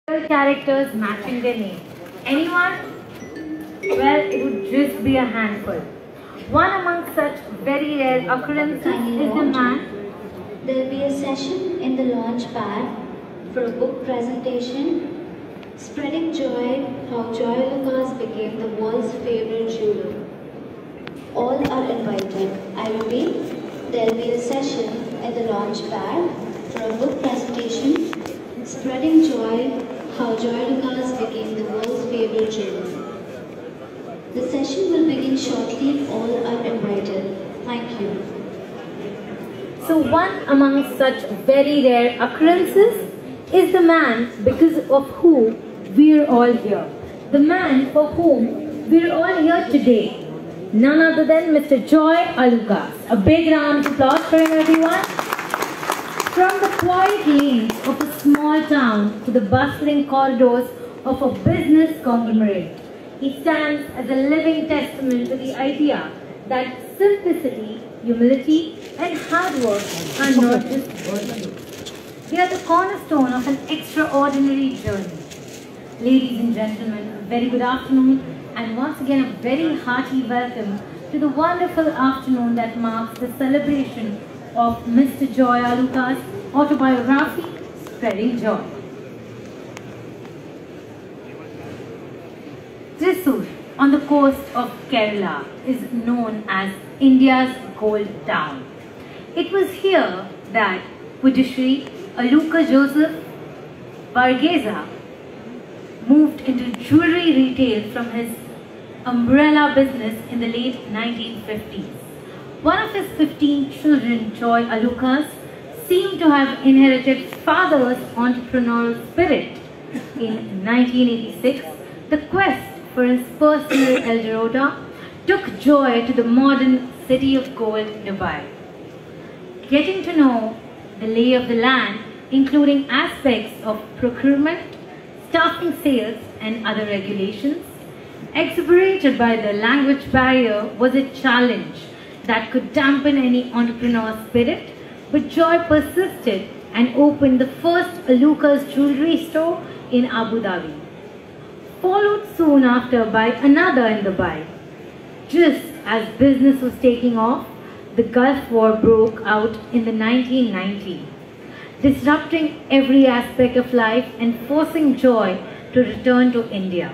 Characters matching their name. Anyone? Well, it would just be a handful. One among such very rare occurrences is the man. There will be a session in the launch pad for a book presentation, Spreading Joy, How JWCC became the world's favorite jeweler. All are invited. I repeat, there will be a session in the launch pad for a book presentation, Spreading Joy, How JWCC became the world's favorite jeweler. The session will begin shortly. All are invited. Thank you. So one among such very rare occurrences is the man because of whom we're all here. The man for whom we're all here today. None other than Mr. Joy Alucas. A big round of applause for him, everyone. From the quiet lanes of a small town to the bustling corridors of a business conglomerate, he stands as a living testament to the idea that simplicity, humility, and hard work are not just virtues. They are the cornerstone of an extraordinary journey. Ladies and gentlemen, a very good afternoon, and once again a very hearty welcome to the wonderful afternoon that marks the celebration of Mr. Joy Alucas' autobiography, Spreading Joy. Thrissur, on the coast of Kerala, is known as India's gold town. It was here that Pujyashri Aluka Joseph Varghese moved into jewelry retail from his umbrella business in the late 1950s. One of his 15 children, Joy Alucas, seemed to have inherited father's entrepreneurial spirit. In 1986, the quest for his personal El Dorado took Joy to the modern city of gold, Dubai. Getting to know the lay of the land, including aspects of procurement, staffing sales, and other regulations, exacerbated by the language barrier, was a challenge that could dampen any entrepreneur's spirit, but Joy persisted and opened the first Alucas jewelry store in Abu Dhabi, followed soon after by another in Dubai. Just as business was taking off, the Gulf War broke out in the 1990s, disrupting every aspect of life and forcing Joy to return to India.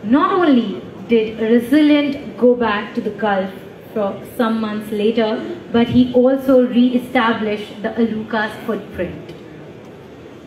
Not only did Resilient go back to the Gulf for some months later, but he also re-established the Alucas footprint,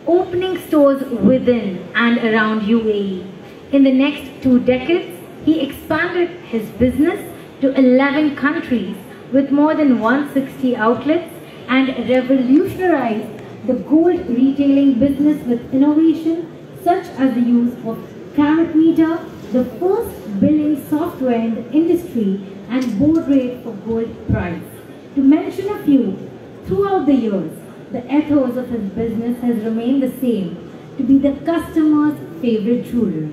opening stores within and around UAE. In the next 2 decades, he expanded his business to 11 countries with more than 160 outlets and revolutionized the gold retailing business with innovation such as the use of carat meter, the first billing software in the industry, and board rate for gold price. To mention a few, throughout the years, the ethos of his business has remained the same, to be the customer's favorite jeweler.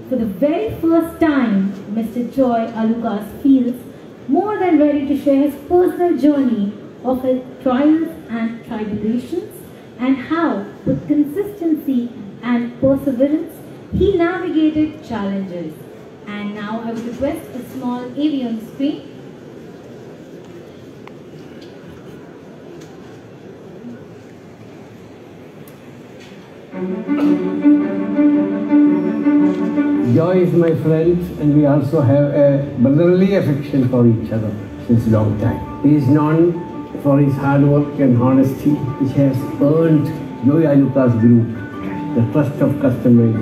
For the very first time, Mr. Joy Alucas feels more than ready to share his personal journey of his trials and tribulations and how, with consistency and perseverance, he navigated challenges. And now I would request a small AV on the screen. Joy is my friend, and we also have a brotherly affection for each other since a long time. He is known for his hard work and honesty, which has earned Joy Alucas Group the trust of customers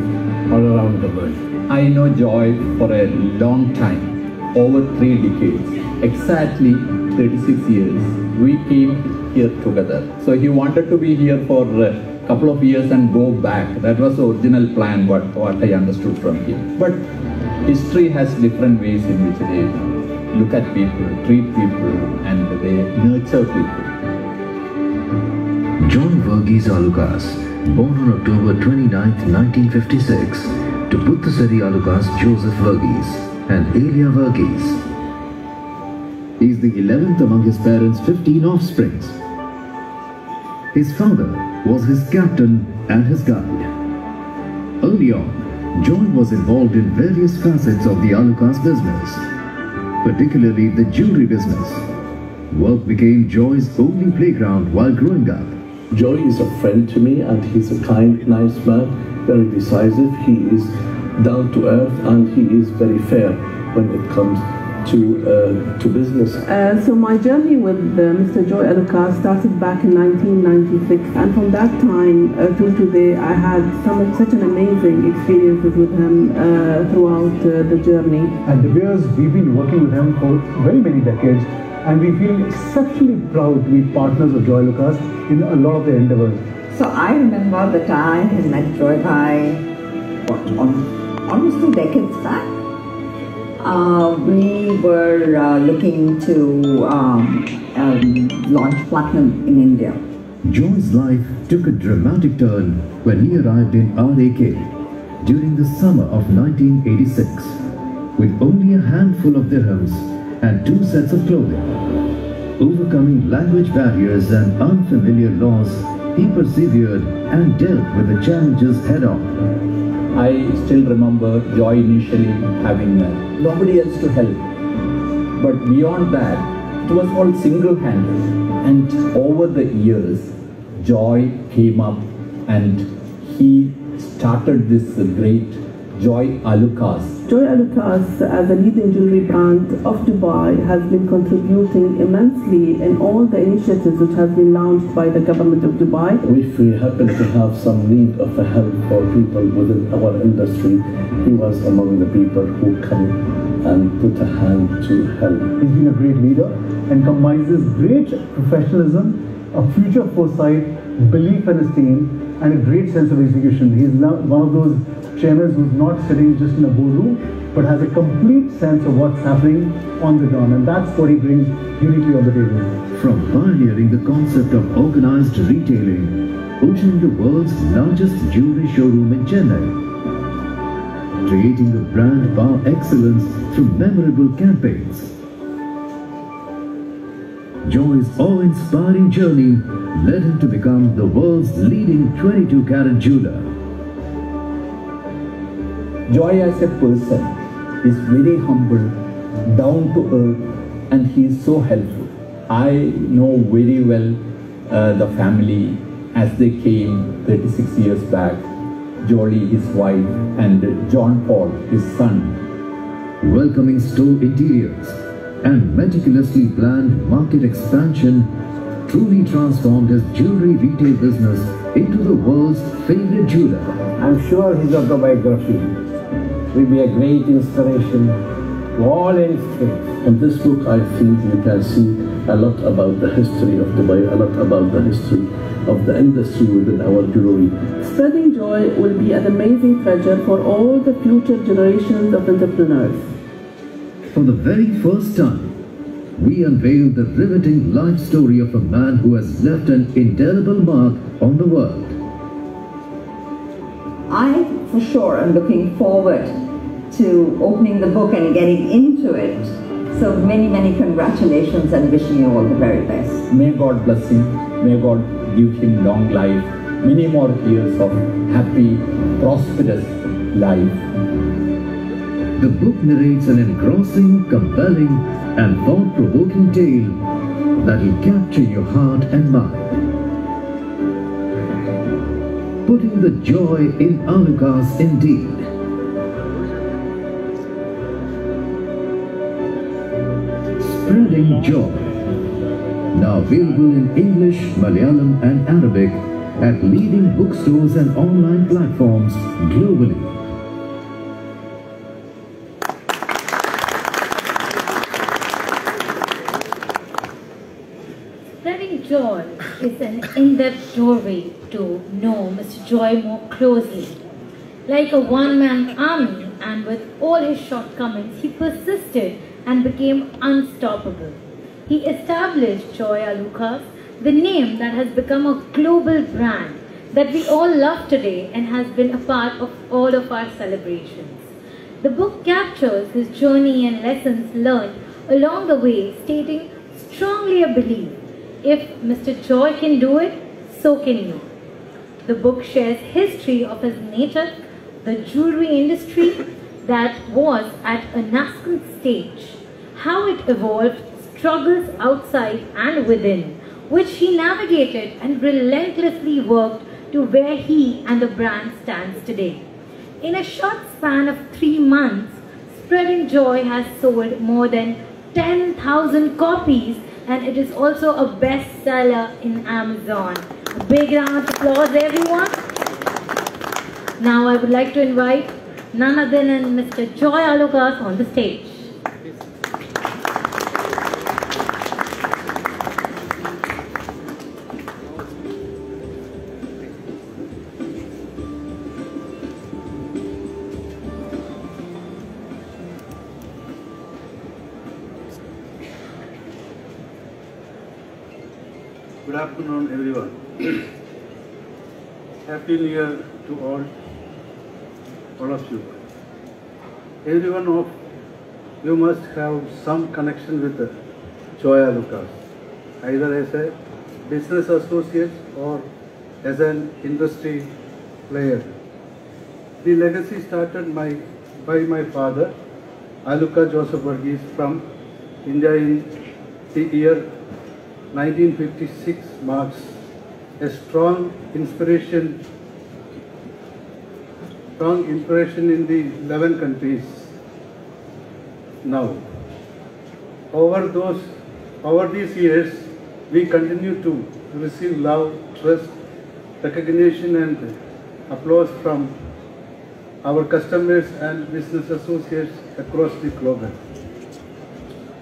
all around the world. I know Joy for a long time, over 3 decades, exactly 36 years. We came here together. So he wanted to be here for a couple of years and go back. That was the original plan, what I understood from him. But history has different ways in which they look at people, treat people, and they nurture people. John Varghese Alucas, born on October 29, 1956, to Puthusari Alucas Joseph Varghese and Elia Varghese. He is the 11th among his parents' 15 offsprings. His father was his captain and his guide. Early on, Joy was involved in various facets of the Alucas business, particularly the jewelry business. Work became Joy's only playground while growing up. Joy is a friend to me, and he's a kind, nice man, very decisive. He is down to earth, and he is very fair when it comes to business. So my journey with Mr. Joy Alucas started back in 1996, and from that time till today I had such an amazing experiences with him throughout the journey. And De Beers, we've been working with him for very many decades, and we feel exceptionally proud to be partners of Joy Alucas in a lot of their endeavors. So I remember the time I met Joy almost 2 decades back. We were looking to launch Platinum in India. Joy's life took a dramatic turn when he arrived in RAK during the summer of 1986 with only a handful of dirhams and 2 sets of clothing. Overcoming language barriers and unfamiliar laws, he persevered and dealt with the challenges head-on. I still remember Joy initially having nobody else to help. But beyond that, it was all single-handed. And over the years, Joy came up and he started this great Joy Alucas. Joy Alucas, as a leading jewelry brand of Dubai, has been contributing immensely in all the initiatives which have been launched by the government of Dubai. If we happen to have some need of help for people within our industry, he was among the people who come and put a hand to help. He's been a great leader and combines great professionalism, a future foresight, belief in his team, and a great sense of execution. He's now one of those chairmen who's not sitting just in a boardroom, but has a complete sense of what's happening on the ground, and that's what he brings uniquely on the table. From pioneering the concept of organized retailing, opening the world's largest jewelry showroom in Chennai, creating a brand par excellence through memorable campaigns. Joy's awe-inspiring journey led him to become the world's leading 22-carat jeweler. Joy as a person is very humble, down to earth, and he is so helpful. I know very well the family as they came 36 years back. Jolie, his wife, and John Paul, his son. Welcoming store interiors and meticulously planned market expansion truly transformed his jewelry retail business into the world's favorite jeweler. I'm sure his autobiography will be a great inspiration to all Indians. In this book, I think you can see a lot about the history of Dubai, a lot about the history of the industry within our jewelry. Spreading Joy will be an amazing treasure for all the future generations of entrepreneurs. For the very first time, we unveiled the riveting life story of a man who has left an indelible mark on the world. I, for sure, am looking forward to opening the book and getting into it. So many, many congratulations and wishing you all the very best. May God bless him. May God give him long life, many more years of happy, prosperous life. The book narrates an engrossing, compelling, and thought-provoking tale that will capture your heart and mind. Putting the joy in Alucas indeed. Spreading Joy. Now available in English, Malayalam and Arabic at leading bookstores and online platforms globally. Spreading Joy is an in-depth doorway to know Mr. Joy more closely. Like a one-man army, and with all his shortcomings, he persisted and became unstoppable. He established Joy Alucas, the name that has become a global brand that we all love today and has been a part of all of our celebrations. The book captures his journey and lessons learned along the way, stating strongly a belief: if Mr. Joy can do it, so can you. The book shares history of his nature, the jewelry industry that was at a nascent stage, how it evolved, struggles outside and within, which he navigated and relentlessly worked to where he and the brand stands today. In a short span of 3 months, Spreading Joy has sold more than 10,000 copies, and it is also a bestseller in Amazon. A big round of applause, everyone. Now I would like to invite none other than Mr. Joy Alukas on the stage. Good afternoon, everyone. Happy New Year to all of you. Every one of you must have some connection with Joy Alukas, either as a business associate or as an industry player. The legacy started by my father, Aluka Joseph Varghese, from India in the year 1956 marks a strong inspiration in the 11 countries now. Over these years, we continue to receive love, trust, recognition and applause from our customers and business associates across the globe.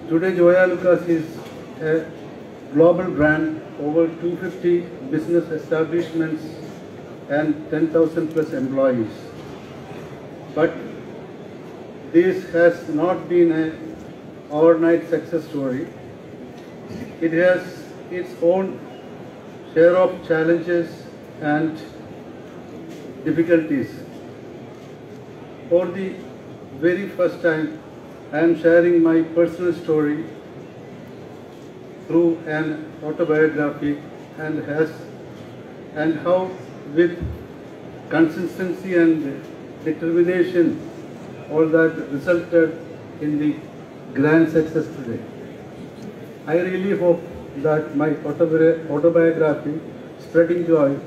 Today, Joy Alukas is a global brand, over 250 business establishments and 10,000 plus employees. But this has not been an overnight success story. It has its own share of challenges and difficulties. For the very first time, I am sharing my personal story through an autobiography and how with consistency and determination all that resulted in the grand success today. I really hope that my autobiography, Spreading Joy,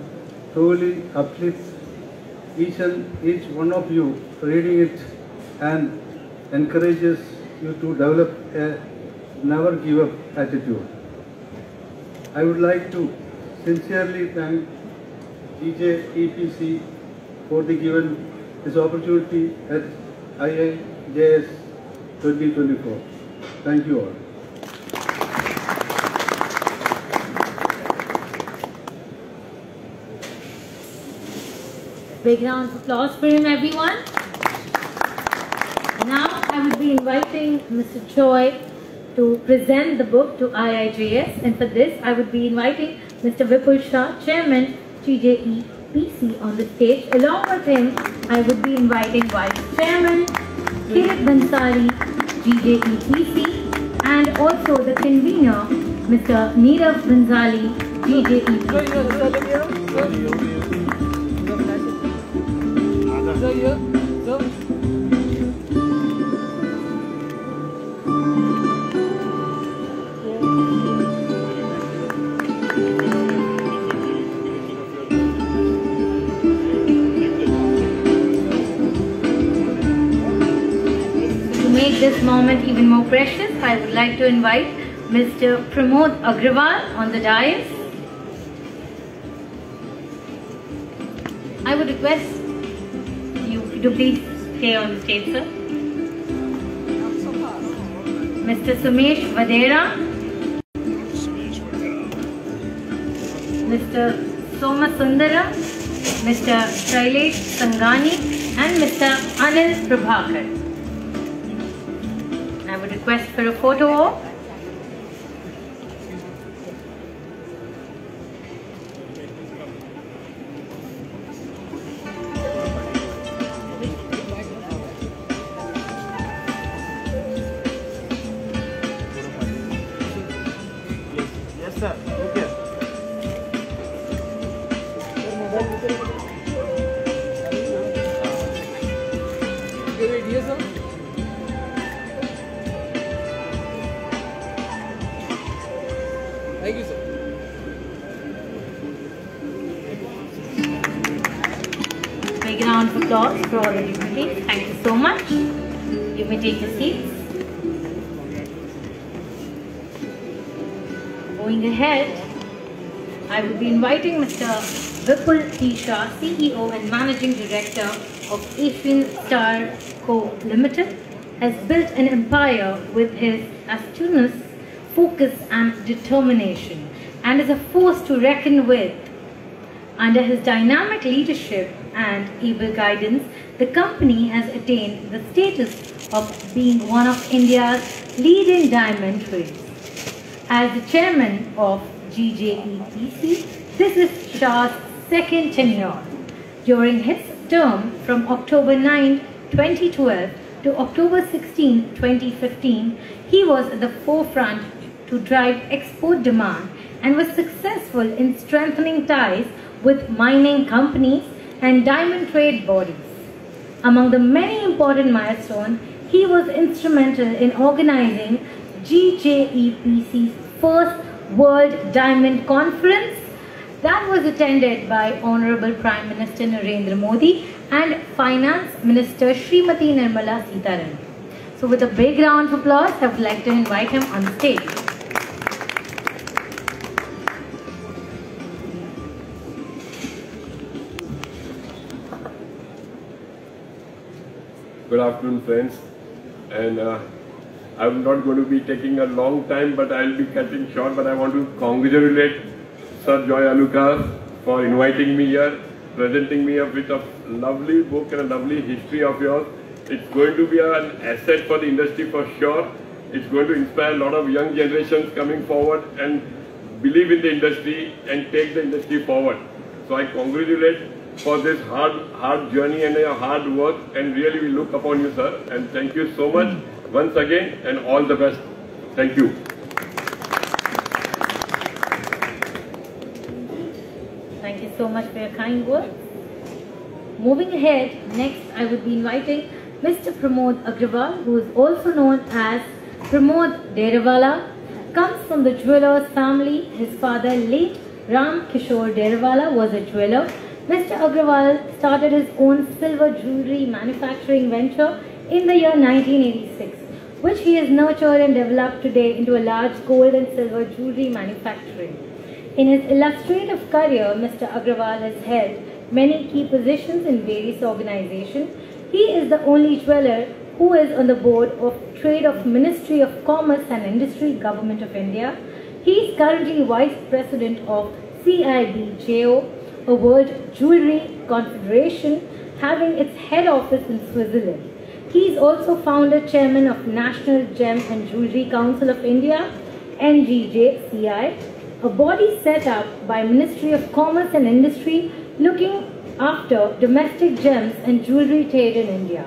truly uplifts each one of you reading it and encourages you to develop a never give up attitude. I would like to sincerely thank JWCC for given this opportunity at IIJS 2024. Thank you all. Big round of applause for him, everyone. Now I would be inviting Mr. Joy to present the book to IIJS, and for this I would be inviting Mr. Vipul Shah, Chairman, JWCC, on the stage. Along with him, I would be inviting Vice Chairman, Kirit Bansali, JWCC, and also the convener, Mr. Neerav Bansali, JWCC. This moment even more precious, I would like to invite Mr. Pramod Agrawal on the dais. I would request you to please stay on the stage, sir. Mr. Sumesh Vadera, Mr. Soma Sundaram, Mr. Shailesh Sangani, and Mr. Anil Prabhakar. I would request for a photo op. Yes, sir. Okay. big round of applause for all the dignitaries. Thank you so much. You may take your seats. Going ahead, I will be inviting Mr. Vipul T. Shah, CEO and Managing Director of Asian Star Co. Limited, has built an empire with his astuteness, focus and determination, and is a force to reckon with. Under his dynamic leadership and able guidance, the company has attained the status of being one of India's leading diamond trades. As the chairman of JWCC, this is Shah's second tenure. During his term from October 9, 2012 to October 16, 2015, he was at the forefront to drive export demand and was successful in strengthening ties with mining companies and diamond trade bodies. Among the many important milestones, he was instrumental in organizing JWCC's first World Diamond Conference that was attended by Honorable Prime Minister Narendra Modi and Finance Minister Srimati Nirmala Sitaraman. So with a big round of applause, I would like to invite him on stage. Good afternoon, friends. And I'm not going to be taking a long time, but I'll be cutting short. But I want to congratulate Sir Joy Alucas for inviting me here, presenting me with a lovely book and a lovely history of yours. It's going to be an asset for the industry for sure. It's going to inspire a lot of young generations coming forward and believe in the industry and take the industry forward. So I congratulate for this hard journey and your hard work, and really we look upon you, sir. And thank you so much once again, and all the best. Thank you. Thank you so much for your kind words. Moving ahead, next I would be inviting Mr. Pramod Agrawal, who is also known as Pramod Derewala, comes from the jeweler's family. His father, late Ram Kishore Derewala, was a jeweler. Mr. Agrawal started his own silver jewellery manufacturing venture in the year 1986, which he has nurtured and developed today into a large gold and silver jewellery manufacturing. In his illustrative career, Mr. Agrawal has held many key positions in various organizations. He is the only jeweler who is on the board of Trade of Ministry of Commerce and Industry, Government of India. He is currently Vice President of CIBJO, a World Jewellery Confederation having its head office in Switzerland. He is also founder chairman of National Gem and Jewellery Council of India, NGJCI, a body set up by Ministry of Commerce and Industry looking after domestic gems and jewellery trade in India.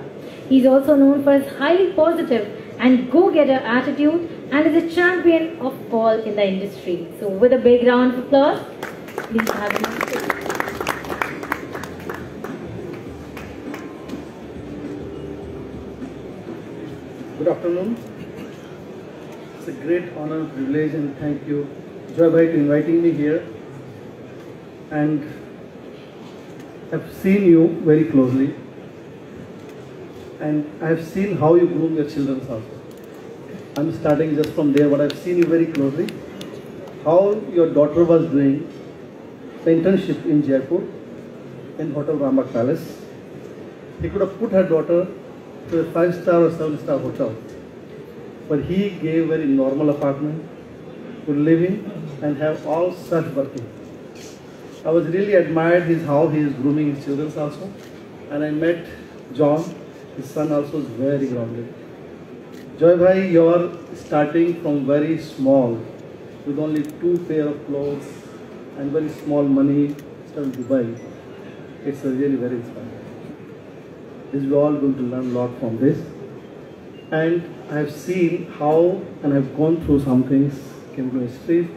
He is also known for his highly positive and go-getter attitude and is a champion of all in the industry. So with a big round of applause, please have him on stage. Good afternoon. It's a great honor, privilege, and thank you, Joy Bhai, for inviting me here. And I've seen you very closely, and I've seen how you groom your children also. I'm starting just from there, but I've seen you very closely. How your daughter was doing the internship in Jaipur, in Hotel Rambagh Palace. He could have put her daughter to a 5-star or 7-star hotel, but he gave very normal apartment to live in and have all such working. I was really admired how he is grooming his children also, and I met John, his son also is very grounded. Joy Bhai, you are starting from very small, with only 2 pair of clothes and very small money, starting Dubai. It's really very inspiring. We are all going to learn a lot from this. And I have seen how, and I have gone through some things, came to history,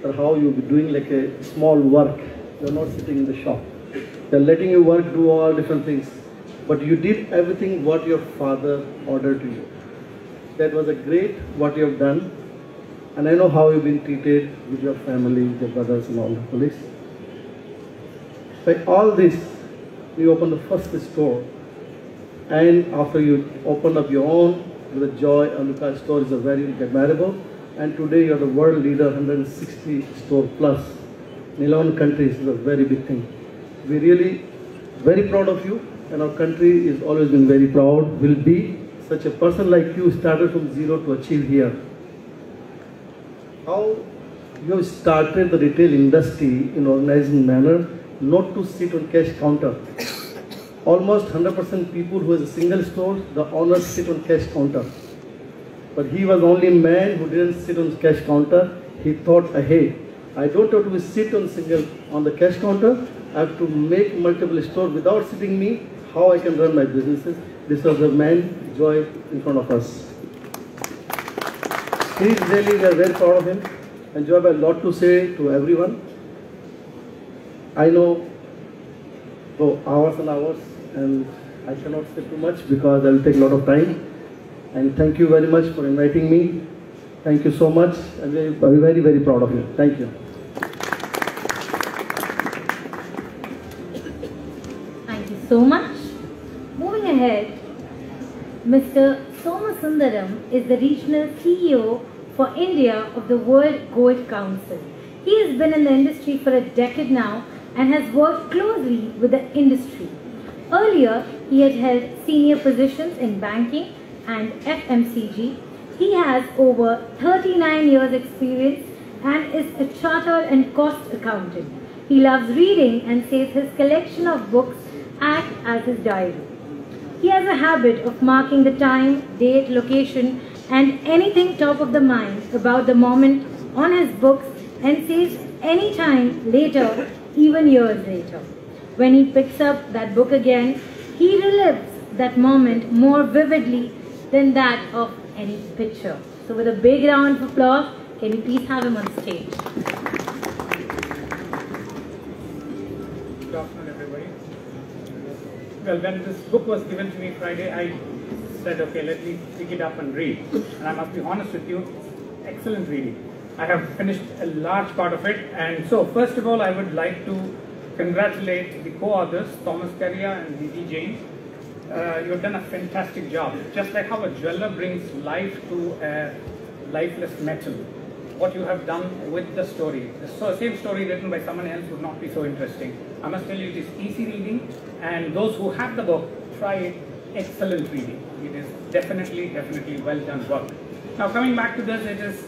or how you be doing like a small work. You are not sitting in the shop. They are letting you work, do all different things. But you did everything what your father ordered to you. That was a great what you have done. And I know how you've been treated with your family, your brothers and all the colleagues. By all this, you opened the first store, and after you opened up your own, with a Joy Alucard store is a very admirable. And today you are the world leader, 160 store plus in 11 countries. Is a very big thing. We're really very proud of you, and our country is always been very proud. Will be such a person like you started from zero to achieve here. How you have started the retail industry in organizing manner, not to sit on cash counter. Almost 100% people who has a single store, the owners sit on cash counter. But he was only a man who didn't sit on cash counter. He thought ahead. I don't have to sit on the cash counter. I have to make multiple stores without sitting me. How I can run my businesses. This was the man, Joy, in front of us. He really, we are very proud of him. And Joy has a lot to say to everyone. I know for hours and hours, and I cannot say too much because I will take a lot of time. And thank you very much for inviting me. Thank you so much. I'm very, very proud of you. Thank you. Thank you so much. Moving ahead, Mr. Somasundaram is the regional CEO for India of the World Gold Council. He has been in the industry for a decade now and has worked closely with the industry. Earlier, he had held senior positions in banking and FMCG. He has over 39 years experience and is a chartered and cost accountant. He loves reading and says his collection of books act as his diary. He has a habit of marking the time, date, location and anything top of the mind about the moment on his books and says any time later, even years later. When he picks up that book again, he relives that moment more vividly than that of any picture. So with a big round of applause, can you please have him on stage? Good afternoon, everybody. Well, when this book was given to me Friday, I said, okay, let me pick it up and read. And I must be honest with you, excellent reading. I have finished a large part of it. And so, first of all, I would like to congratulate the co-authors, Thomas Carrier and D.D. Jain. You have done a fantastic job. Just like how a jeweler brings life to a lifeless metal, what you have done with the story. The same story written by someone else would not be so interesting. I must tell you, it is easy reading, and those who have the book, try it. Excellent reading. It is definitely well done work. Now coming back to this,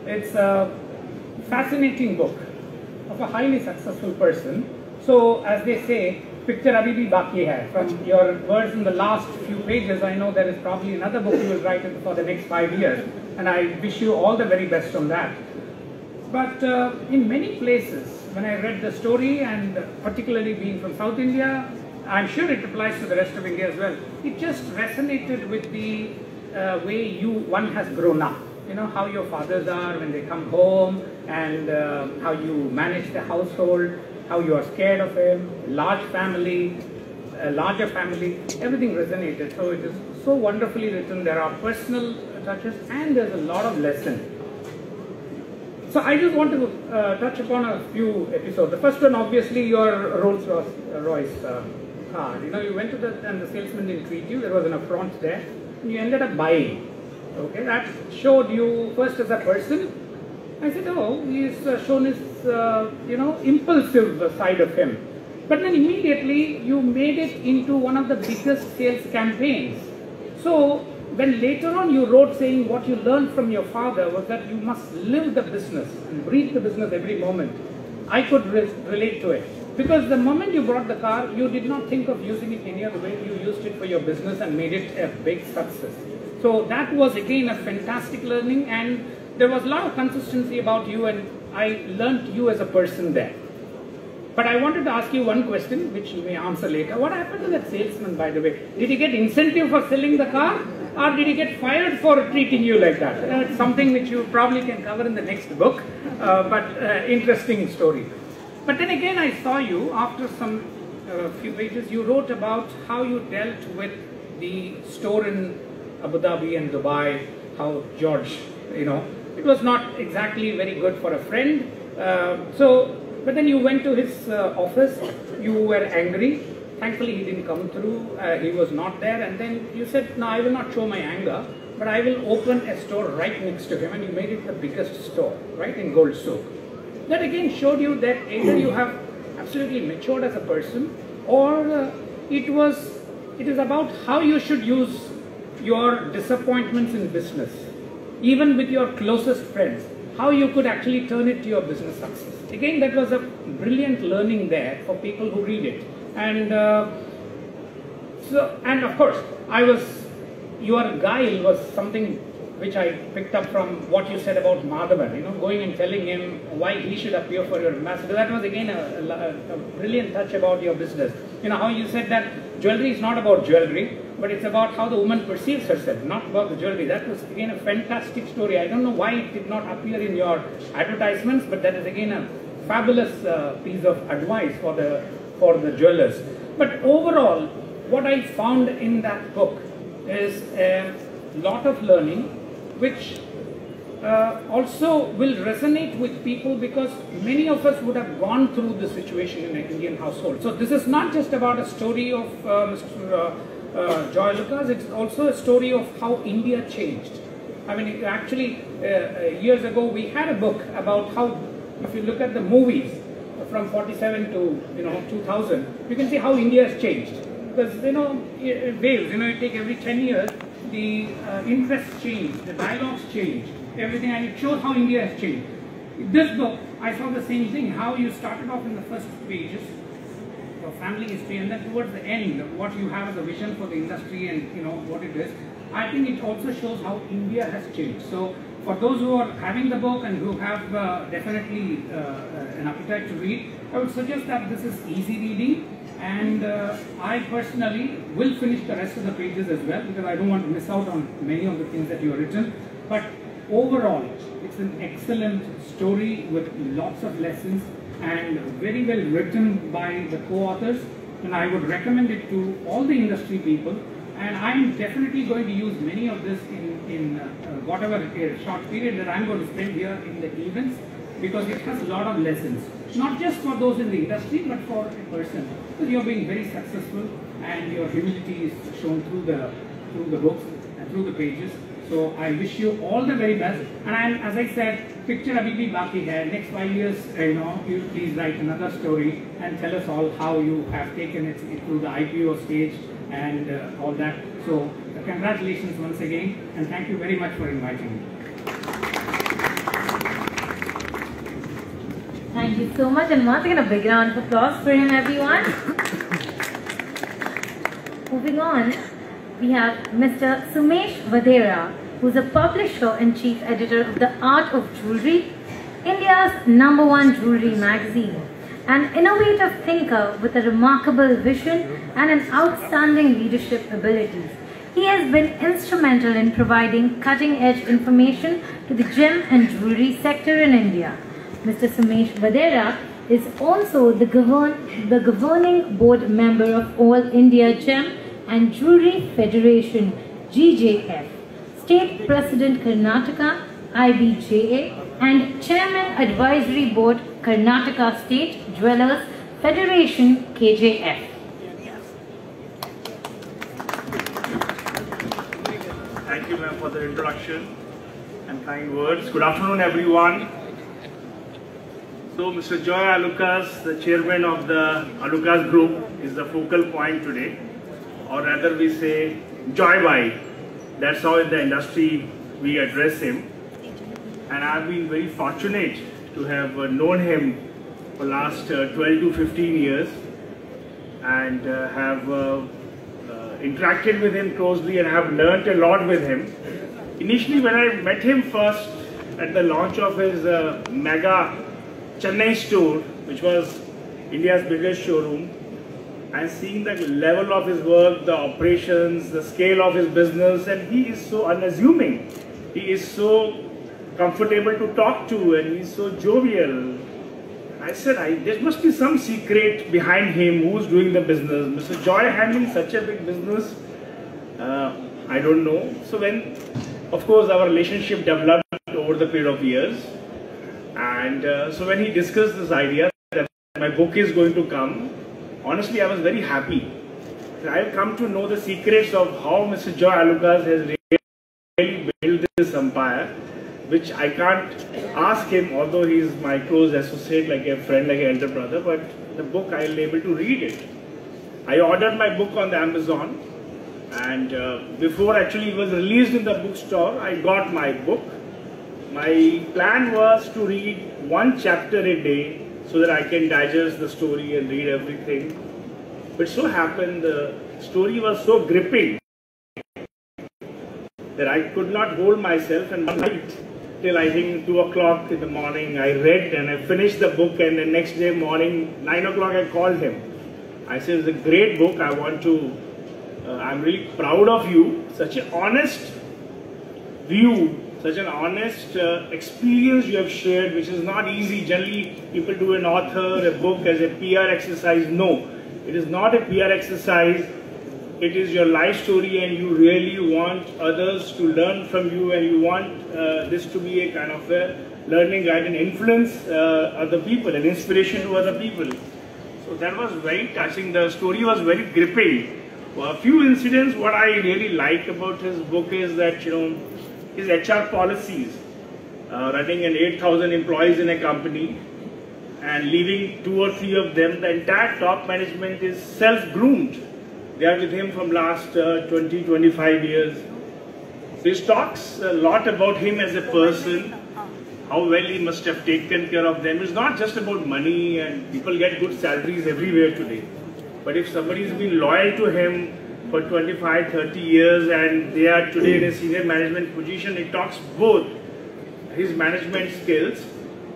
it's a fascinating book of a highly successful person. So as they say, picture abhi bhi baki hai. From your words in the last few pages, I know there is probably another book you will write for the next 5 years, and I wish you all the very best on that. But in many places, when I read the story, and particularly being from South India, I'm sure it applies to the rest of India as well, it just resonated with the way one has grown up. You know, how your fathers are when they come home, and how you manage the household, how you are scared of him, large family, a larger family, everything resonated. So it is so wonderfully written. There are personal touches and there's a lot of lesson. So I just want to touch upon a few episodes. The first one, obviously, your Rolls-Royce car. You know, you went to and the salesman didn't treat you. There was an affront there, and you ended up buying. Okay, that showed you first as a person. I said, oh, he's shown his, impulsive side of him. But then immediately you made it into one of the biggest sales campaigns. So when later on you wrote saying what you learned from your father was that you must live the business and breathe the business every moment, I could relate to it. Because the moment you brought the car, you did not think of using it any other way. You used it for your business and made it a big success. So that was again a fantastic learning, and there was a lot of consistency about you, and I learned you as a person there. But I wanted to ask you one question, which you may answer later. What happened to that salesman, by the way? Did he get incentive for selling the car, or did he get fired for treating you like that? It's something which you probably can cover in the next book, but interesting story. But then again, I saw you, after some few pages, you wrote about how you dealt with the store in Abu Dhabi and Dubai, how George, it was not exactly very good for a friend. But then you went to his office, you were angry, thankfully he didn't come through, he was not there, and then you said, no, I will not show my anger, but I will open a store right next to him, and you made it the biggest store, right, in Gold Soak. That again showed you that either you have absolutely matured as a person, or it is about how you should use your disappointments in business, even with your closest friends, how you could actually turn it to your business success. Again, that was a brilliant learning there for people who read it. And and of course, your guile was something which I picked up from what you said about Madhavan, going and telling him why he should appear for your ambassador. That was again a brilliant touch about your business. How you said that jewelry is not about jewelry, but it's about how the woman perceives herself, not about the jewelry. That was again a fantastic story. I don't know why it did not appear in your advertisements, but that is again a fabulous piece of advice for the jewelers. But overall, what I found in that book is a lot of learning, which also will resonate with people, because many of us would have gone through the situation in an Indian household. So this is not just about a story of Mr. Joy Lucas, it's also a story of how India changed. I mean, actually, years ago we had a book about how, if you look at the movies from 47 to 2000, you can see how India has changed. Because waves, you take every 10 years, the interests change, the dialogues change, everything, and it shows how India has changed. In this book, I saw the same thing, how you started off in the first pages, your family history, and then towards the end, what you have as a vision for the industry and what it is. I think it also shows how India has changed. So for those who are having the book and who have definitely an appetite to read, I would suggest that this is easy reading. And I personally will finish the rest of the pages as well, because I don't want to miss out on many of the things that you have written. But overall, it's an excellent story with lots of lessons and very well written by the co-authors. And I would recommend it to all the industry people. And I'm definitely going to use many of this in whatever short period that I'm going to spend here in the events, because it has a lot of lessons, not just for those in the industry, but for a person. Because you're being very successful, and your humility is shown through the books and through the pages. So I wish you all the very best. And as I said, picture abhi bhi baki hai. Next 5 years, you please write another story and tell us all how you have taken it through the IPO stage and all that. So congratulations once again, and thank you very much for inviting me. Thank you so much, and once again a big round of applause for him, everyone. Moving on, we have Mr. Sumesh Vadera, who is a publisher and chief editor of The Art of Jewelry, India's #1 jewelry magazine, an innovative thinker with a remarkable vision and an outstanding leadership abilities. He has been instrumental in providing cutting-edge information to the gem and jewelry sector in India. Mr. Sumesh Vadera is also the governing board member of All India Gem and Jewelry Federation (GJF), State President Karnataka IBJA, and Chairman Advisory Board Karnataka State Jewelers Federation KJF. Thank you, ma'am, for the introduction and kind words. Good afternoon, everyone. So, Mr. Joy Alucas, the chairman of the Alucas Group, is the focal point today, or rather we say Joy Bhai. That's how in the industry we address him. And I've been very fortunate to have known him for the last 12 to 15 years and have interacted with him closely and have learnt a lot with him. Initially, when I met him first at the launch of his mega Chennai store, which was India's biggest showroom, and seeing the level of his work, the operations, the scale of his business, and he is so unassuming. He is so comfortable to talk to, and he's so jovial. I said, there must be some secret behind him. Who's doing the business? Mr. Joy handling such a big business, I don't know. So when, of course, our relationship developed over the period of years, and so when he discussed this idea that my book is going to come, honestly, I was very happy. I've come to know the secrets of how Mr. Joy Alucas has really built this empire, which I can't ask him, although he's my close associate, like a friend, like an elder brother, but the book I'll be able to read it. I ordered my book on the Amazon, and before actually it was released in the bookstore, I got my book. My plan was to read one chapter a day so that I can digest the story and read everything. But so happened, the story was so gripping that I could not hold myself, and one night till I think 2 o'clock in the morning I read and I finished the book, and the next day morning 9 o'clock I called him. I said, it's a great book, I'm really proud of you, such an honest view, such an honest experience you have shared, which is not easy. Generally people do an author, a book as a PR exercise. No, it is not a PR exercise. It is your life story, and you really want others to learn from you, and you want this to be a kind of a learning guide and influence other people, an inspiration to other people. So that was very touching. The story was very gripping. A few incidents, what I really like about his book is that, his HR policies, running an 8,000 employees in a company and leaving 2 or 3 of them, the entire top management is self-groomed. They are with him from last 20-25 years. So this talks a lot about him as a person, how well he must have taken care of them. It's not just about money, and people get good salaries everywhere today. But if somebody's been loyal to him for 25-30 years and they are today in a senior management position, it talks both his management skills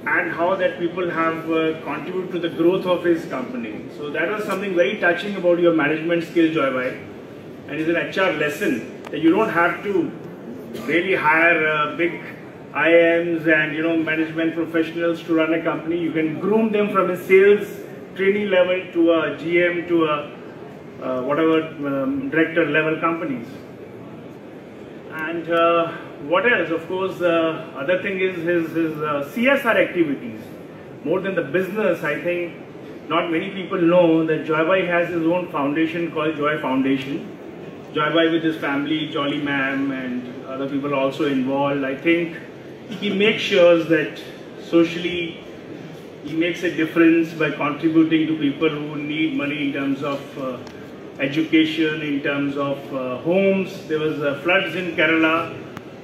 and how that people have contributed to the growth of his company. So that was something very touching about your management skills, Joybhai. And it's an HR lesson that you don't have to really hire big IMs and management professionals to run a company. You can groom them from a sales trainee level to a GM to a whatever director level companies. And what else? Of course, other thing is his CSR activities. More than the business, I think not many people know that Joybhai has his own foundation called Joy Foundation. Joybhai with his family, Jolly Ma'am, and other people also involved. I think he makes sure that socially he makes a difference by contributing to people who need money in terms of education, in terms of homes. There was floods in Kerala,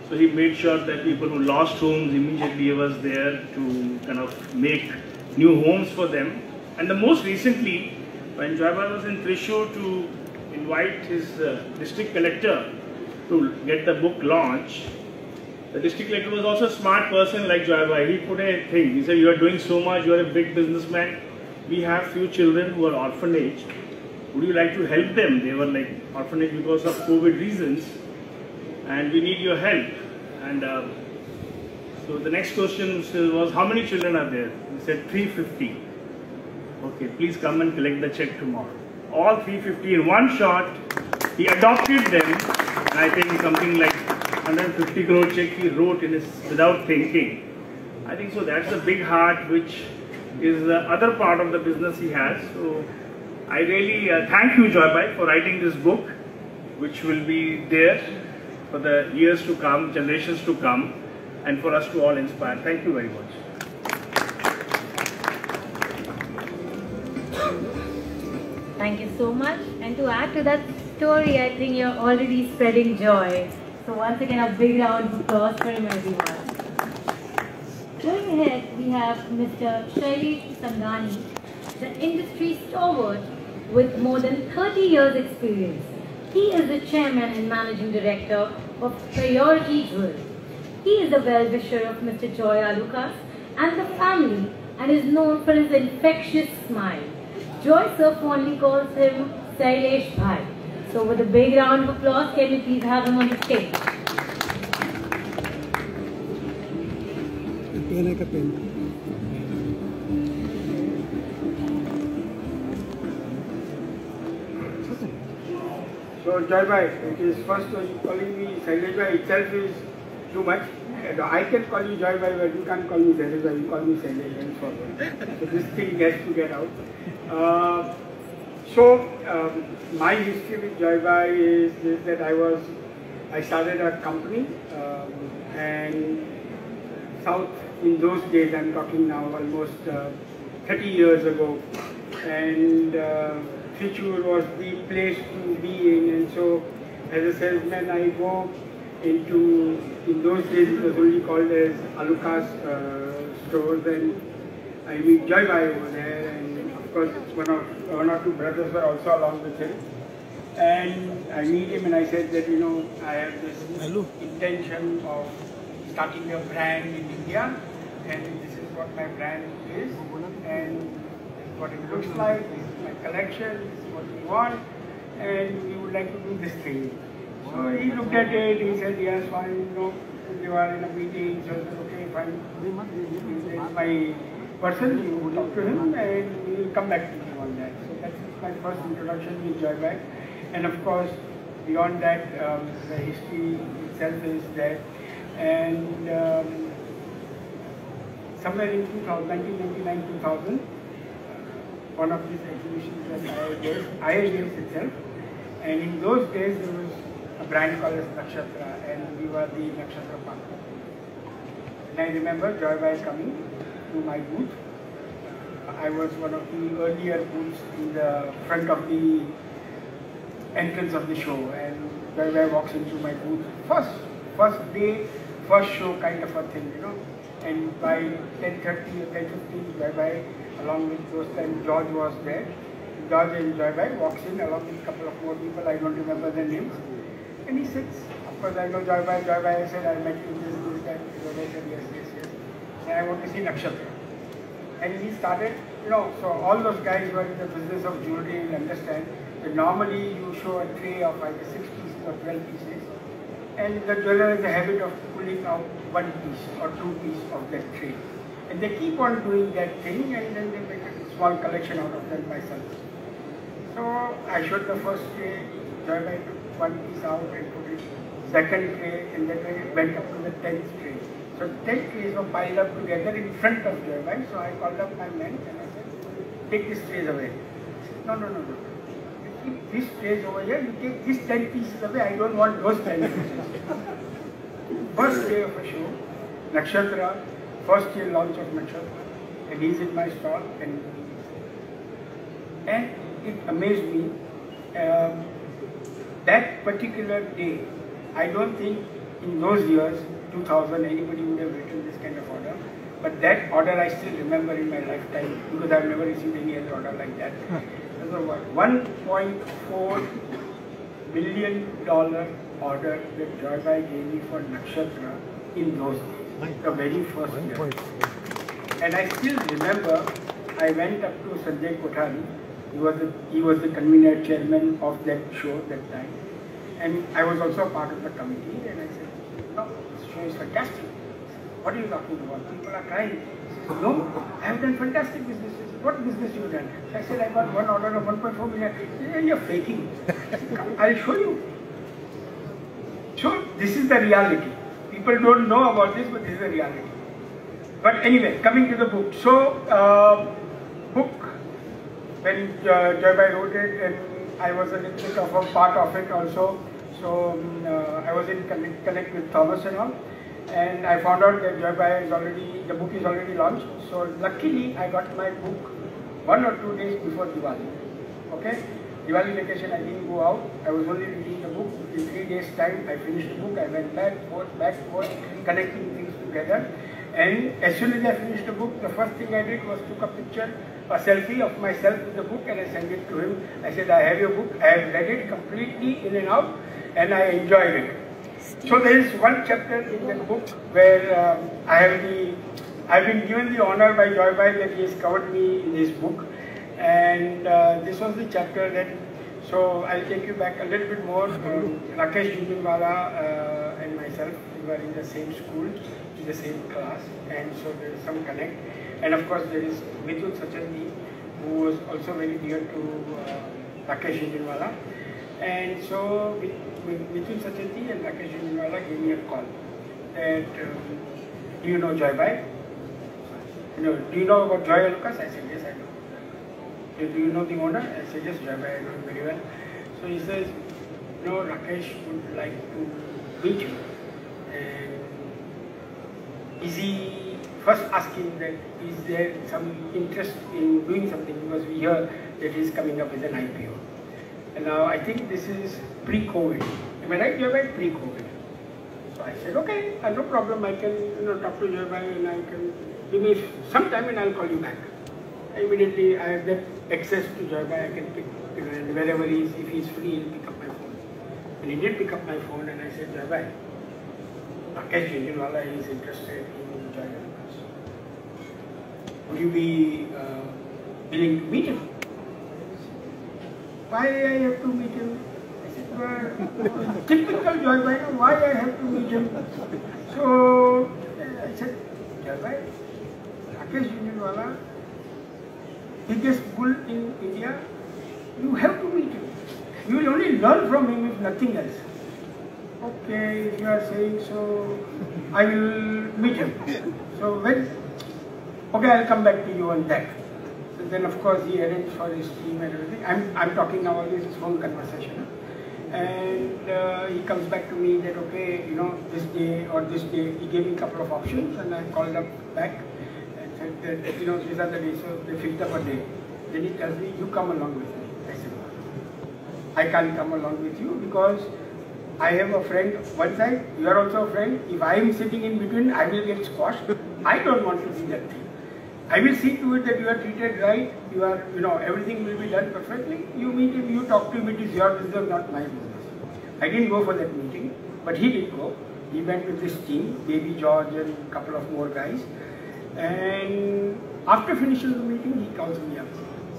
so he made sure that people who lost homes, immediately was there to kind of make new homes for them. And the most recently, when Joybhai was in Thrissur to invite his district collector to get the book launched, the district collector was also a smart person like Joybhai. He put a thing. He said, you are doing so much, you are a big businessman. We have few children who are orphanage. Would you like to help them? They were like orphanage because of COVID reasons, and we need your help. And so the next question was, how many children are there? He said 350. Okay, please come and collect the check tomorrow. All 350 in one shot. He adopted them, and I think something like 150 crore check he wrote in his, without thinking. I think so that's a big heart, which is the other part of the business he has. So I really thank you, Joybhai, for writing this book, which will be there for the years to come, generations to come, and for us to all inspire. Thank you very much. Thank you so much. And to add to that story, I think you're already spreading joy. So once again, a big round of applause for him, everyone. Going ahead, we have Mr. Shailesh Sangani, the industry stalwart with more than 30 years experience. He is the chairman and managing director of Priority Jewel. He is a well-wisher of Mr. Joy Alucas and the family, and is known for his infectious smile. Joy sir fondly calls him Shailesh Bhai. So with a big round of applause, can we please have him on the stage? So Joybhai, it is first calling me Shailesh Bhai itself is too much. I can call you Joybhai, but you can't call me Shailesh Bhai, you call me Shailesh henceforward. So this thing gets to get out. So my history with JewelBuzz is that I started a company and South in those days, I'm talking now almost 30 years ago, and Trichure was the place to be in, and so as a salesman I go into, in those days it was only called as Alucas stores, and I meet JewelBuzz over there, and of course one or two brothers were also along with him. And I meet him and I said that, you know, I have this intention of starting a brand in India, and this is what my brand is, and this is what it looks like, this is my collection, this is what we want, and we would like to do this thing. So he looked at it, he said, yes, fine, you know, we are in a meeting, so I said, okay, fine, this is my person, you will talk to him, and we will come back to you on that. So that's my first introduction with JewelBuzz. And of course, beyond that, the history itself is there. And somewhere in 1999-2000, one of these exhibitions at IIJS itself. And in those days, there was a brand called as Nakshatra, and we were the Nakshatra partner. And I remember JewelBuzz coming to my booth. I was one of the earlier booths in the front of the entrance of the show, and JewelBuzz walks into my booth. First day, first show kind of a thing, you know. And by 10:30 or 10:15, JewelBuzz, along with those times George was there. George and JewelBuzz walks in along with a couple of more people, I don't remember their names. And he sits. Of course, I know JewelBuzz. JewelBuzz said, I met you this, that. JewelBuzz said, yes. And I want to see Nakshatra. And he started, you know, so all those guys who are in the business of jewelry will understand. Normally, you show a tray of either 6 pieces or 12 pieces, and the jeweler has a habit of pulling out 1 piece or 2 pieces of that tray. And they keep on doing that thing, and then they make a small collection out of them myself. So I showed the first tray, JewelBuzz took 1 piece out and put it, second tray, and then I went up to the 10th tray. So 10 trays were piled up together in front of JewelBuzz. So I called up my men and I said, take these trays away. No. Keep these trays over here, you take these 10 pieces away, I don't want those 10 pieces. First day of a show, Nakshatra, first year launch of Nakshatra, and he's in my stall, and it amazed me. That particular day, I don't think in those years, 2000, anybody would have written this kind of order. But that order I still remember in my lifetime, because I've never received any other order like that. It was a $1.4 million order that JewelBuzz gave me for Nakshatra in those days, the very first year. And I still remember, I went up to Sanjay Kothari. He was the convener, chairman of that show that time. And I was also part of the committee, and I said, no, this show is fantastic. What are you talking about? People are crying. He says, no, I have done fantastic business. He says, what business you have done? I said, I got one order of 1.4 million. He said, you're faking. I'll show you. So this is the reality. People don't know about this, but this is the reality. But anyway, coming to the book. So, book, when JewelBuzz wrote it, and I was a little bit of a part of it also. So I was in connect with Thomas and all. And I found out that JewelBuzz the book is already launched. So luckily, I got my book 1 or 2 days before Diwali. Okay? Diwali vacation, I didn't go out. I was only reading the book. In 3 days' time, I finished the book. I went back, forth, connecting things together. And as soon as I finished the book, the first thing I did was took a picture, a selfie of myself with the book, and I sent it to him. I said, I have your book. I have read it completely in and out, and I enjoyed it. So there is one chapter in that book where I've been given the honor by JewelBuzz that he has covered me in his book, and this was the chapter that. So I'll take you back a little bit more. Rakesh Jhunjhunwala and myself, we were in the same school, in the same class, and so there is some connect. And of course there is Mithun Sachandi, who was also very dear to Rakesh Jhunjhunwala. And so Mithun Sachandi and Rakesh Jhunjhunwala gave me a call that, do you know JewelBuzz? Do you know about Joy Alucas? I said, yes, I know. Do you know the owner? I said, yes, Joybhai, I know him very well. So he says, no, Rakesh would like to meet you. And is he first asking that is there some interest in doing something, because we hear that he is coming up with an IPO. And now I think this is pre-COVID. Am I right, Joybhai? Pre-COVID. So I said, okay, no problem. I can talk to Joybhai and I can give me some time and I'll call you back. Immediately I have that access to Joybhai. I can pick, and wherever he is, if he is free, he'll pick up my phone. And he did pick up my phone and I said, Joybhai, Rakesh Jhunjhunwala is interested in joining us. Would you be willing to meet him? Why I have to meet him? I said, well, typical Joybhai, why I have to meet him? So I said, Joybhai, Rakesh Jhunjhunwala, biggest bull in India, you have to meet him. You will only learn from him if nothing else. Okay, if you are saying so, I will meet him. So when, okay, I'll come back to you on that. So then of course he arranged for his team and everything. I'm talking now about his phone conversation. And he comes back to me that, okay, this day or this day, he gave me a couple of options and I called up back and said that, these are the days, so they fixed up a day. Then he tells me, you come along with me. I said, I can't come along with you because I have a friend one side, you are also a friend. If I am sitting in between, I will get squashed. I don't want to do that thing. I will see to it that you are treated right, you are, everything will be done perfectly. You meet him, you talk to him, it is your business, not my business. I didn't go for that meeting, but he did go. He went with his team, Baby George and a couple of more guys. And after finishing the meeting, he calls me up.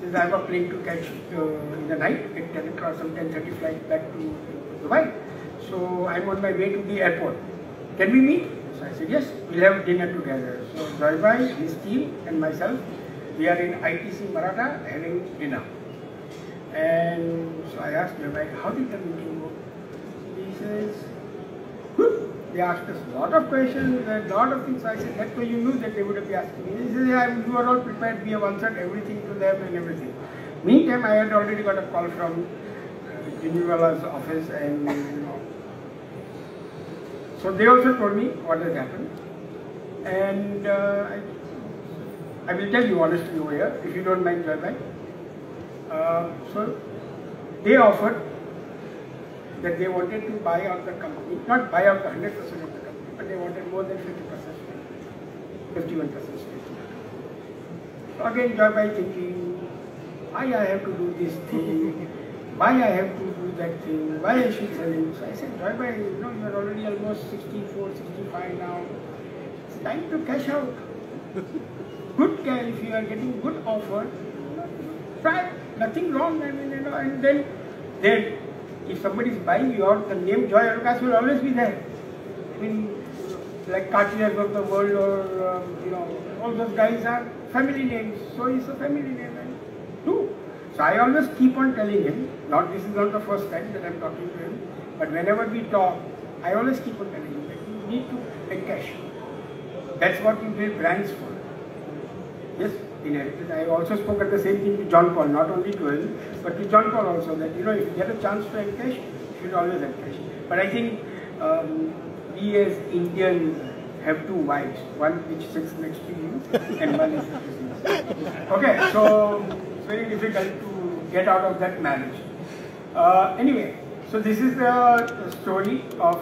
Says, I have a plane to catch in the night at 10 o'clock, some 10:30 flight back to Dubai. So I'm on my way to the airport. Can we meet? So I said, yes, we'll have dinner together. So Joybhai, his team and myself, we are in ITC Maratha having dinner. And so I asked Joybhai, how did the meeting go? He says, good. They asked us a lot of questions, a lot of things. I said, that's why you knew that they would be asking me. He said, yeah, you are all prepared. We have answered everything to them and everything. Meantime, I had already got a call from Jhunjhunwala's office and so they also told me what has happened, and I will tell you honestly over here, if you don't mind, Joybhai. So they offered that they wanted to buy out the company, not buy out the 100% of the company, but they wanted more than 50%, 51%. So again, Joybhai thinking, why I have to do this thing, why I have to do that thing, why I should sell it. So I said, Joybhai, you are already almost 64, 65 now. It's time to cash out. Good cash, if you are getting good offer, try, nothing wrong. I mean, and then if somebody is buying you out, the name Joy Alucas will always be there. I mean, like Cartiers of the world or, all those guys are family names. So it's a family name. And do. So I always keep on telling him, this is not the first time that I am talking to him, but whenever we talk, I always keep on telling him that you need to encash. That's what you build brands for. Yes, I also spoke at the same thing to John Paul, not only to him, but to John Paul also, that if you get a chance to encash, you should always encash. But I think we as Indians have two wives, one which sits next to you and one is business. Okay, so it's very difficult to get out of that marriage. Anyway, so this is the story of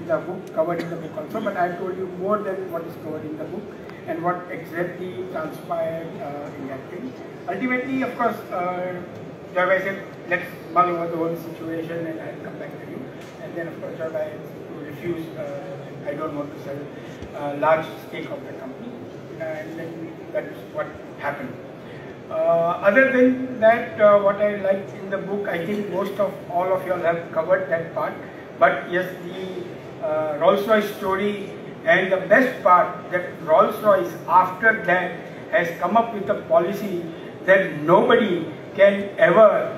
the book, covered in the book also, but I have told you more than what is covered in the book and what exactly transpired in that thing. Ultimately, of course, Joybhai said, let's mull over the whole situation and I'll come back to you. And then, of course, Joybhai refused, I don't want to sell a large stake of the company. And then that's what happened. Other than that, what I liked in the book, I think most of all of you all have covered that part. But yes, the Rolls-Royce story, and the best part that Rolls-Royce after that has come up with a policy that nobody can ever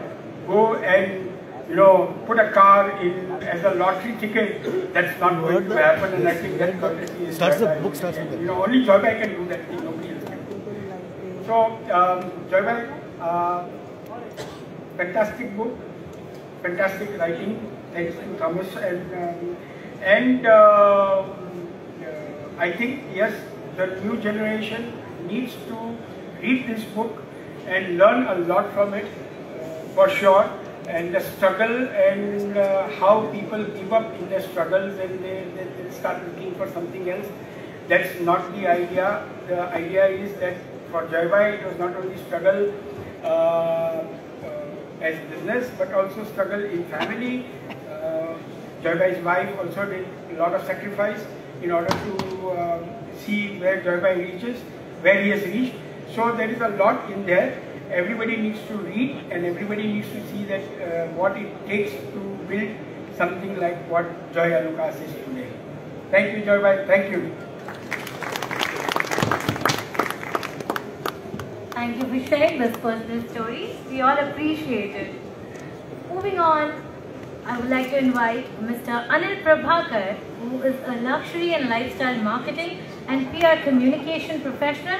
go and put a car in as a lottery ticket. That's not going to happen, and I think that policy is only Joybhai can do that thing, nobody else can do. So Joybhai, Fantastic book, fantastic writing. Thanks to Thomas I think yes, the new generation needs to read this book and learn a lot from it, for sure. And the struggle and how people give up in their struggles and they start looking for something else. That's not the idea. The idea is that for Joybhai it was not only struggle as business but also struggle in family. Joybhai's wife also did a lot of sacrifice in order to see where Joybhai reaches, where he has reached. So there is a lot in there. Everybody needs to read and everybody needs to see that what it takes to build something like what Joy Alucas is today. Thank you, Joybhai. Thank you. Thank you for sharing this personal story. We all appreciate it. Moving on, I would like to invite Mr. Anil Prabhakar, who is a luxury and lifestyle marketing and PR communication professional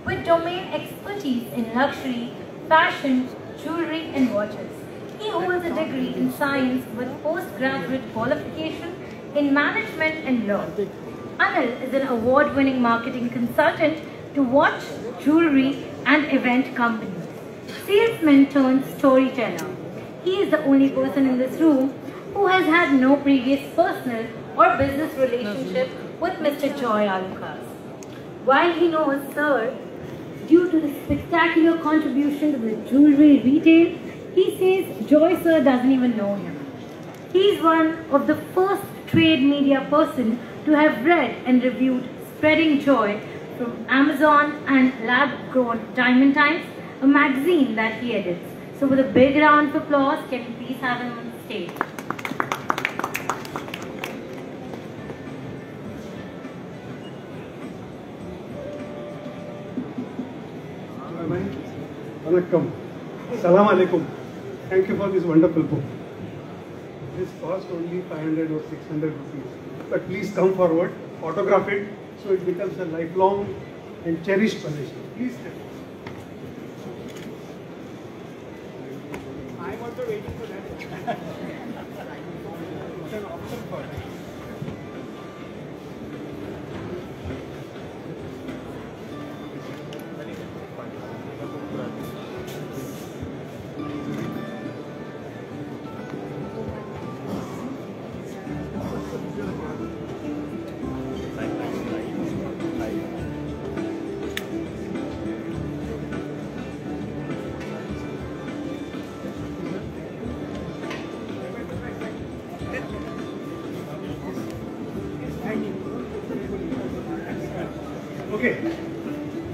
with domain expertise in luxury, fashion, jewelry and watches. He holds a degree in science with postgraduate qualification in management and law. Anil is an award-winning marketing consultant to watch, jewelry and event companies. Salesman turned storyteller. He is the only person in this room who has had no previous personal or business relationship with Mr. Joy Alucas. While he knows Sir due to the spectacular contribution to the jewelry retail, he says Joy Sir doesn't even know him. He is one of the first trade media person to have read and reviewed Spreading Joy from Amazon and lab-grown Diamond Times, a magazine that he edits. So with a big round of applause, can we please have him on the stage? Welcome. Assalamu alaikum. Thank you for this wonderful book. This cost only 500 or 600 rupees. But please come forward, autograph it, so it becomes a lifelong and cherished possession. Please step. I'm also waiting for that. It's an option for me.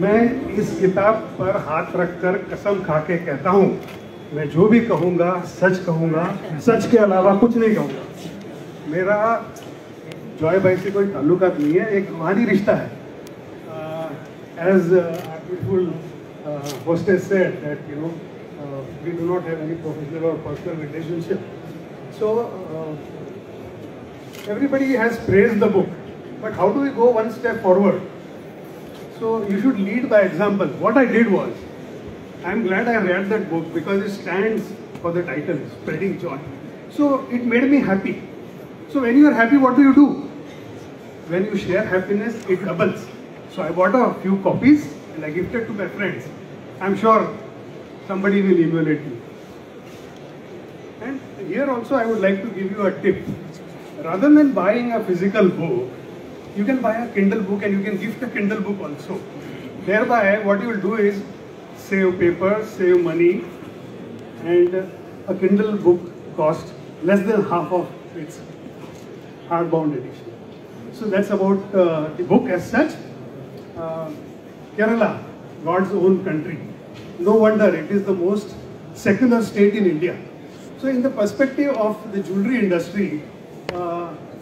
मैं इस किताब पर हाथ रखकर कसम खाके कहता हूँ, मैं जो भी कहूँगा सच कहूँगा, सच के अलावा कुछ नहीं कहूँगा। मेरा जॉय भाई से कोई ताल्लुकात नहीं है, एक रूहानी रिश्ता है। As our beautiful hostess said that we do not have any professional or personal relationship. So everybody has praised the book, but how do we go one step forward? So you should lead by example. What I did was, I'm glad I read that book because it stands for the title, Spreading Joy. So it made me happy. So when you are happy, what do? When you share happiness, it doubles. So I bought a few copies and I gifted to my friends. I'm sure somebody will emulate you. And here also I would like to give you a tip. Rather than buying a physical book, you can buy a Kindle book and you can gift a Kindle book also. Thereby, what you will do is save paper, save money, and a Kindle book costs less than half of its hardbound edition. So that's about the book as such. Kerala, God's own country. No wonder it is the most secular state in India. So in the perspective of the jewelry industry,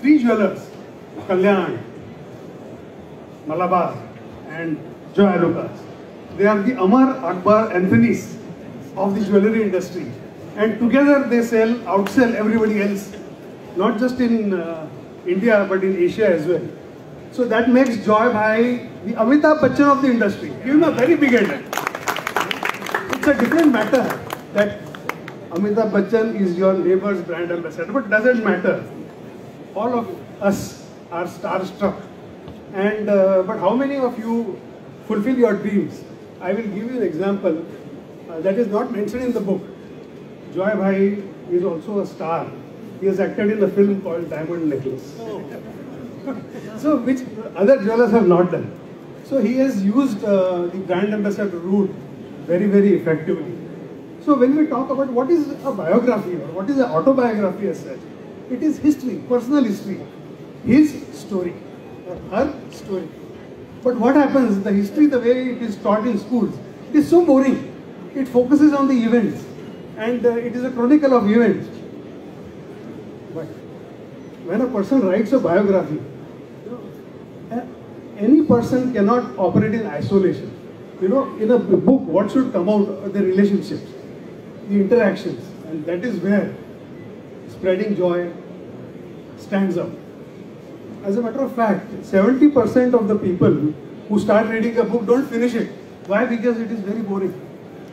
three jewelers, Kalyan, Malabar and Joy Alucas, they are the Amar Akbar Anthonys of the jewelry industry, and together they outsell everybody else, not just in India but in Asia as well. So that makes Joy Bhai the Amitabh Bachchan of the industry. Give him a very big hand. It's a different matter that Amitabh Bachchan is your neighbor's brand ambassador, but doesn't matter. All of us are starstruck. And but how many of you fulfill your dreams? I will give you an example that is not mentioned in the book. Joy Bhai is also a star. He has acted in a film called Diamond Necklace. So which other jewelers have not done. So he has used the brand ambassador route very, very effectively. So when we talk about what is a biography or what is an autobiography as such, it is history, personal history, his story or her story. But what happens, the history, the way it is taught in schools, it is so boring. It focuses on the events and it is a chronicle of events. But when a person writes a biography, any person cannot operate in isolation. In a book, what should come out are the relationships, the interactions, and that is where spreading joy stands out. As a matter of fact, 70% of the people who start reading a book don't finish it. Why? Because it is very boring.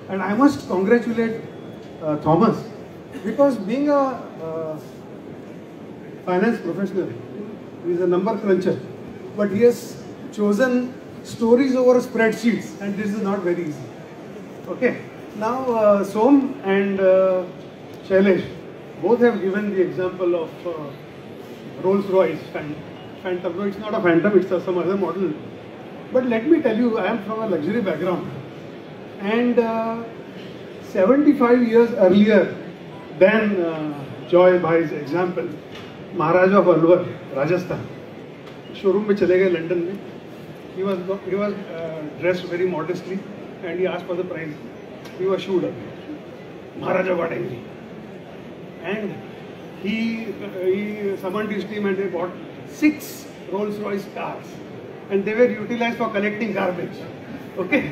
And I must congratulate Thomas, because being a finance professional, he is a number cruncher, but he has chosen stories over spreadsheets, and this is not very easy. Okay, now Som and Shailesh both have given the example of Rolls-Royce Phantom. No, it's not a Phantom, it's some other model. But let me tell you, I am from a luxury background, and 75 years earlier than Joy Bhai's example, Maharaja of Alwar, Rajasthan, showroom में चले गए London में. He was dressed very modestly and he asked for the price. He was shooed up. Maharaja got angry. And he summoned his team and they bought 6 Rolls-Royce cars. And they were utilized for collecting garbage. Okay?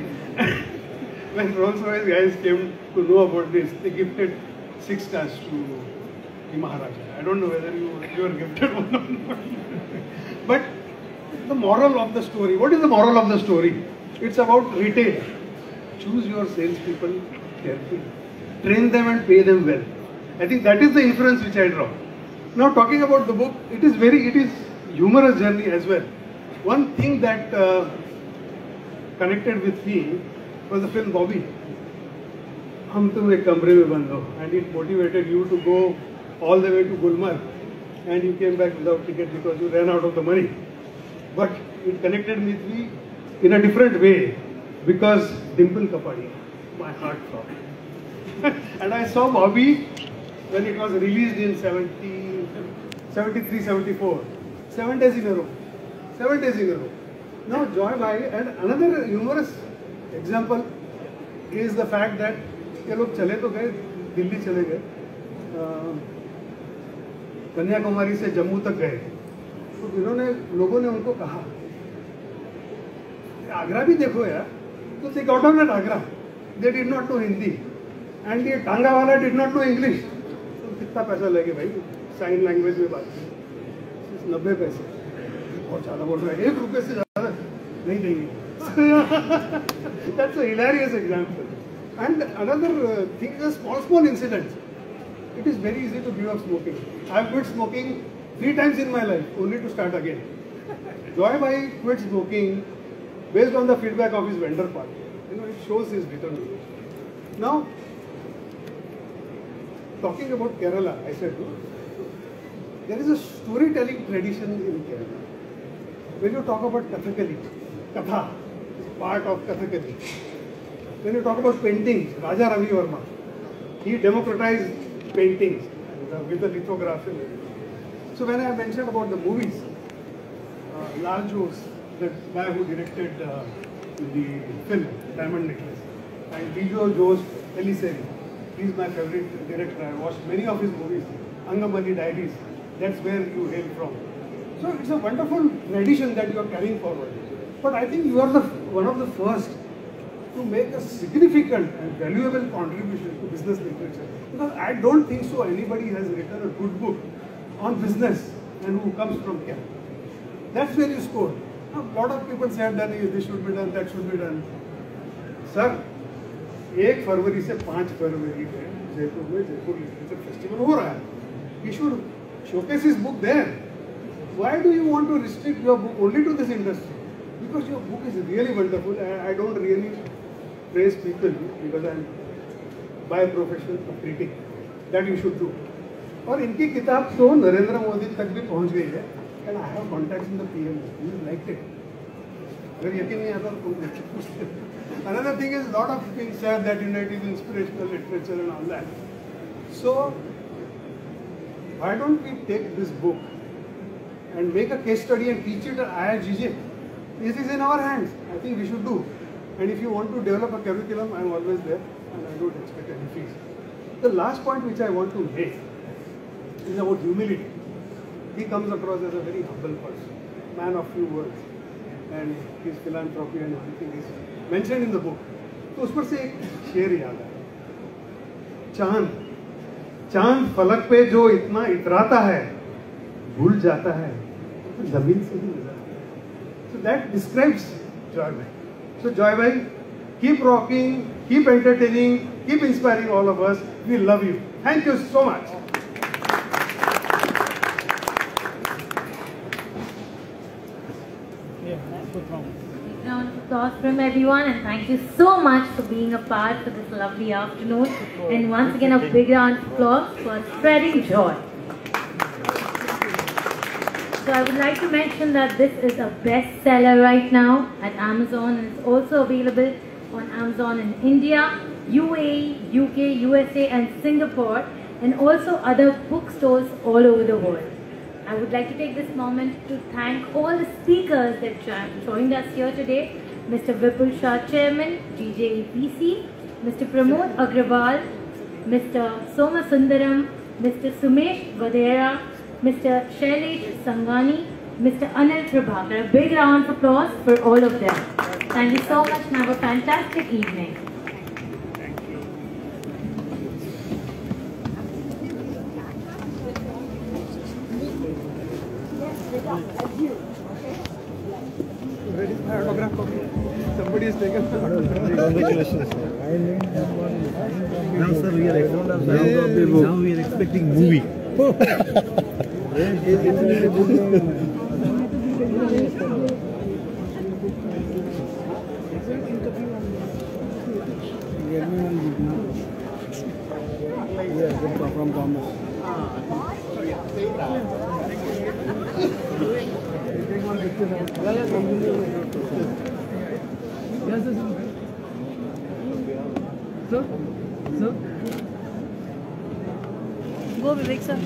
When Rolls-Royce guys came to know about this, they gifted 6 cars to the Maharaja. I don't know whether you were gifted one or not. But the moral of the story. What is the moral of the story? It's about retail. Choose your salespeople carefully. Train them and pay them well. I think that is the inference which I draw. Now talking about the book, it is humorous journey as well. One thing that connected with me was the film Bobby. Hum tum ek kamre mein band ho. And it motivated you to go all the way to Gulmarg. And you came back without ticket because you ran out of the money. But it connected with me in a different way because Dimple Kapadia, my heart throbbed. And I saw Bobby when it was released in 73, 74. 7 days in a row. 7 days in a row. Now Joy Bhai, and another humorous example is the fact that ये लोग चले तो गए, दिल्ली चले गए, कन्याकुमारी से जम्मू तक गए. तो लोगों ने उनको कहा आगरा भी देखो यार. तो they got on at Agra. They did not know Hindi and ये टांगा वाला did not know English. तो कितना पैसा लगे भाई साइन लैंग्वेज में बात की? 90 पैसे. बहुत ज़्यादा बोल रहा है. 1 रुपये से ज़्यादा नहीं देंगे. That's a hilarious example. And another thing is small incidents. It is very easy to give up smoking. I have quit smoking 3 times in my life, only to start again. Joy Bhai quit smoking based on the feedback of his vendor partner. It shows his determination. Now, talking about Kerala, I said, there is a storytelling tradition in Kerala. When you talk about Kathakali, Katha is part of Kathakali. When you talk about paintings, Raja Ravi Verma, he democratized paintings with the lithography. So when I mentioned about the movies, Lal Jose, the guy who directed the film Diamond Necklace, and Bijo Jose Eliseri, he is my favorite director. I watched many of his movies. Angamali Diaries, that's where you hail from. So it's a wonderful tradition that you are carrying forward. But I think you are one of the first to make a significant and valuable contribution to business literature. Because I don't think so anybody has written a good book on business and who comes from Kerala. That's where you score. Now, a lot of people said that this should be done, that should be done. Sir, 1 फरवरी से 5 फरवरी में जयपुर में Jaipur literature festival हो रहा है. You should showcase his book there. Why do you want to restrict your book only to this industry? Because your book is really wonderful. I don't really praise people because I'm by profession a critic. That you should do. और इनकी किताब तो नरेंद्र मोदी तक भी पहुंच गई है. And I have contacts in the PM. He liked it. अगर यकीन नहीं आता तो पूछते. Another thing is, lot of things said that it is inspirational literature and all that. So why don't we take this book and make a case study and teach it at IIJS? This is in our hands. I think we should do. And if you want to develop a curriculum, I am always there, and I don't expect any fees. The last point which I want to make is about humility. He comes across as a very humble person, man of few words, and his philanthropy and everything is mentioned in the book. तो उस पर से एक शेर याद है. चांद फलक पे जो इतना इतराता है, भूल जाता है तो जमीन से ही मिला. So that describes Joy Bhai. So Joy Bhai, keep rocking, keep entertaining, keep inspiring all of us. We love you. Thank you so much. Round of applause from everyone, and thank you so much for being a part of this lovely afternoon. And once again, a big round of applause for spreading joy. So I would like to mention that this is a bestseller right now at Amazon, and it's also available on Amazon in India, UAE, UK, USA and Singapore, and also other bookstores all over the world. I would like to take this moment to thank all the speakers that joined us here today. Mr. Vipul Shah, Chairman, JWCC, Mr. Pramod Agrawal, Mr. Soma Sundaram, Mr. Sumesh Vadera, Mr. Shailesh Sangani, Mr. Anil Prabhakar. A big round of applause for all of them. Thank you so much and have a fantastic evening. Somebody is taken. Congratulations. Now, sir, we are expecting movie. From Thomas. Go Vivek sir.